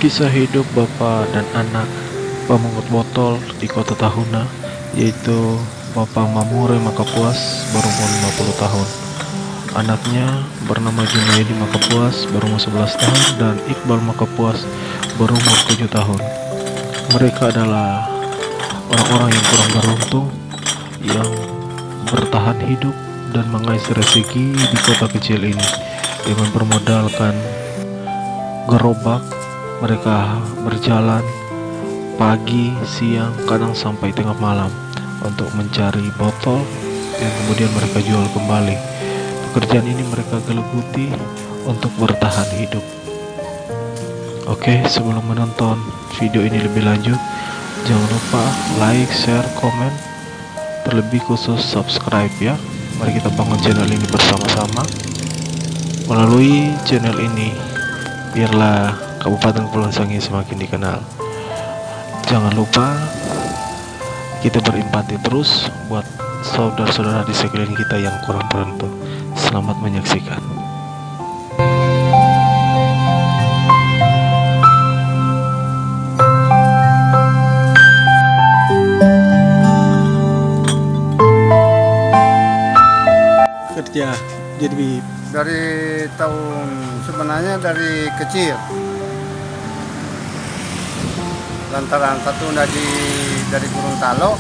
Kisah hidup bapak dan anak pemungut botol di kota Tahuna, yaitu Bapak Mamure Makapuas berumur 50 tahun. Anaknya bernama Junaidi Makapuas berumur 11 tahun dan Iqbal Makapuas berumur 7 tahun. Mereka adalah orang-orang yang kurang beruntung yang bertahan hidup dan mengais rezeki di kota kecil ini dengan bermodalkan gerobak. Mereka berjalan pagi, siang, kadang sampai tengah malam untuk mencari botol yang kemudian mereka jual kembali. Pekerjaan ini mereka geluti untuk bertahan hidup. Oke, sebelum menonton video ini lebih lanjut, jangan lupa like, share, komen, terlebih khusus subscribe ya. Mari kita bangun channel ini bersama-sama. Melalui channel ini, biarlah Kabupaten Kepulauan Sangihe semakin dikenal. Jangan lupa kita berempati terus buat saudara-saudara di sekeliling kita yang kurang beruntung. Selamat menyaksikan. Kerja jadi dari tahun sebenarnya dari kecil, lantaran satu dari Gorontalo,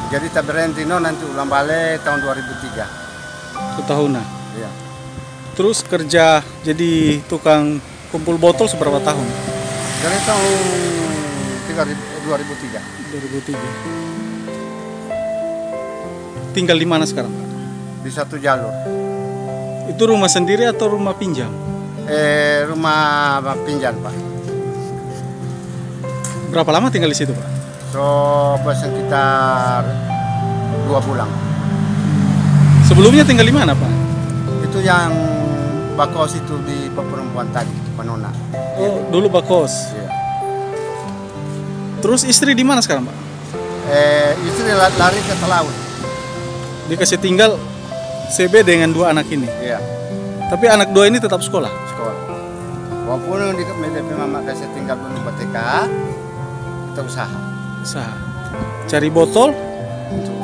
jadi tak berhenti nanti ulang balik tahun 2003 ke Tahuna. ya. Terus kerja jadi tukang kumpul botol seberapa tahun? Dari tahun 2003 Tinggal di mana sekarang, Pak? di satu jalur. Itu rumah sendiri atau rumah pinjam? Rumah pinjam, Pak. Berapa lama tinggal di situ, Pak? Sekitar 2 bulan. Sebelumnya tinggal di mana, Pak? Itu yang bakos itu di perempuan tadi, Panona. Oh, dulu bakos. Ya. Terus istri di mana sekarang, Pak? Istri lari ke laut. Dikasih tinggal CB dengan 2 anak ini. Iya, Tapi anak 2 ini tetap sekolah. sekolah. Walaupun di mama kasih tinggal dulu BTK, kita usaha. Cari botol, Untuk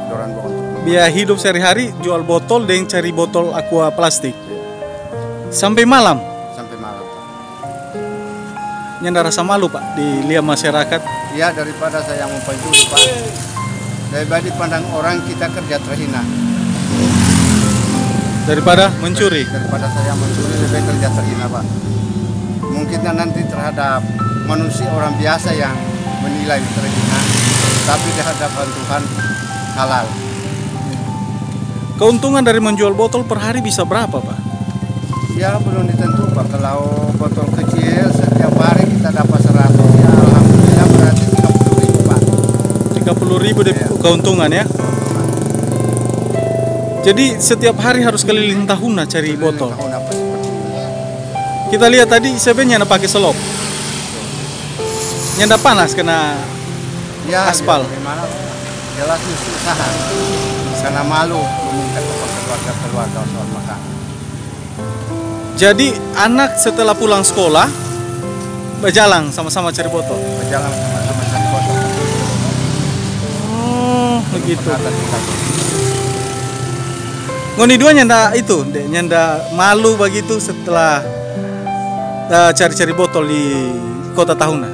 dorong untuk biaya hidup sehari-hari jual botol dan cari botol aqua plastik. Sampai malam. sampai malam, Pak. Nyanda rasa malu, Pak, dilihat masyarakat. Iya, daripada saya ngumpul dulu, Pak. Daripada dipandang orang kita kerja terhina. Daripada mencuri. Daripada saya mencuri lebih kerja terhina, Pak. Mungkin nanti terhadap manusia orang biasa yang menilai terhina, tapi di hadapan Tuhan halal. Keuntungan dari menjual botol per hari bisa berapa, Pak? Ya belum ditentu, Pak. Kalau botol kecil setiap hari kita dapat 100, ya alhamdulillah berarti 30.000, Pak. 30.000 Iya. keuntungan ya. Jadi setiap hari harus keliling Tahuna cari botol. Tahun apa seperti ini. Kita lihat tadi sebenarnya nyanda pakai selop. Nyanda panas kena Ya, aspal. ya, gimana? Jelas mesti usaha. Karena malu meminta kepada keluarga soal makan. Jadi anak setelah pulang sekolah berjalan sama-sama cari botol. Berjalan sama-sama cari botol. Oh, begitu. Penata kita. Ngoni dua nyanda itu, nyanda malu begitu setelah cari-cari botol di kota Tahuna.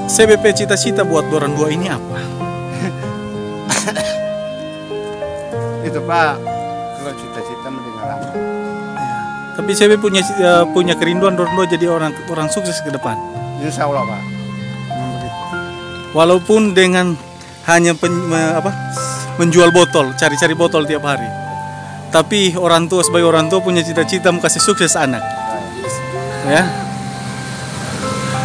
CBP cita-cita buat dorang dua ini apa? Itu, Pak, kalau cita-cita mendengar apa? Tapi CB punya kerinduan dorang dua jadi orang sukses ke depan. Insya Allah, Pak. Begitu. Walaupun dengan hanya menjual botol, cari-cari botol tiap hari. Tapi orang tua sebagai orang tua punya cita-cita mau kasih sukses anak. Ya.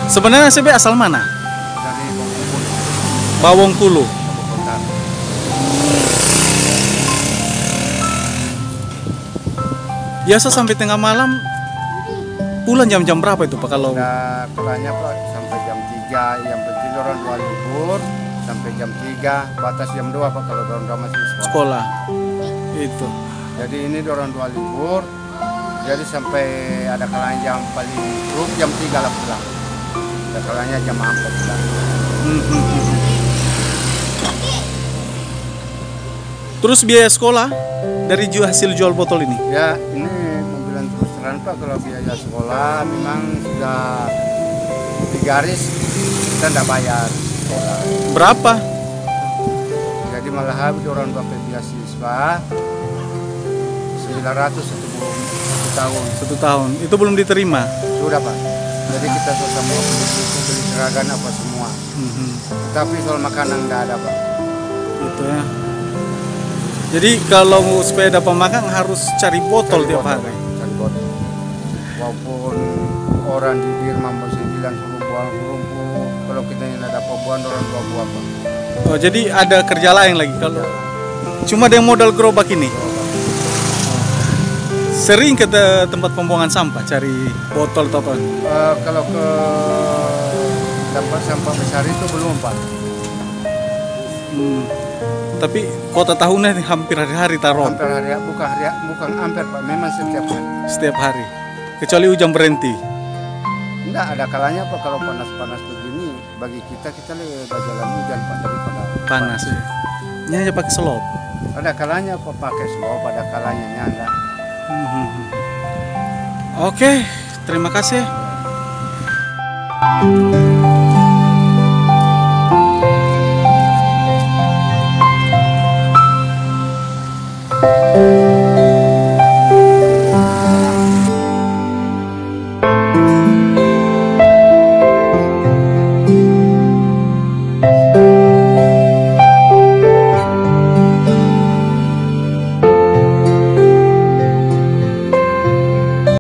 Sebenarnya CB asal mana? Dari Bongkulu. Bawongkulu. Biasa sampai tengah malam pulang jam-jam berapa itu Pak kalau? Nah, sekolahnya Pak sampai jam 3, yang penting orang 2 libur sampai jam 3, batas jam 2 Pak kalau orang masih sekolah. Sekolah. Itu. Jadi ini orang 2 libur, jadi sampai ada kalanya jam paling buruk jam 3 lah pulang. Ada kalanya jam 4 pulang. Terus biaya sekolah dari hasil jual botol ini? Ya ini mau bilang terus terang Pak, kalau biaya sekolah memang sudah digaris kita tidak bayar sekolah. Berapa? Jadi malah habis orang dapat beasiswa 900 satu tahun. 1 tahun. Itu belum diterima. Sudah Pak. Jadi kita sama beli seragam apa semua. Tapi soal makanan nggak ada Pak. Gitu ya. Jadi kalau supaya dapat makan harus cari botol tiap hari. Cari botol. Walaupun orang di Birma masih bilang suruh buang rumput, kalau kita tidak dapat buang orang buang Pak. Oh, jadi ada kerja lain lagi kalau cuma ada yang modal gerobak ini. Sering ke tempat pembuangan sampah cari botol atau apa? Kalau ke tempat sampah besar itu belum Pak. Tapi kota tahunnya hampir hari-hari taruh. Hampir hari, bukan hampir Pak, memang setiap hari. Setiap hari. Kecuali hujan berhenti. Enggak, ada kalanya Pak kalau panas-panas begini, bagi kita lebih jalan hujan Pak daripada Panas ya. Ini hanya pakai selop. Ada kalanya Pak pakai selop, ada kalanya nyanda. Oke, terima kasih.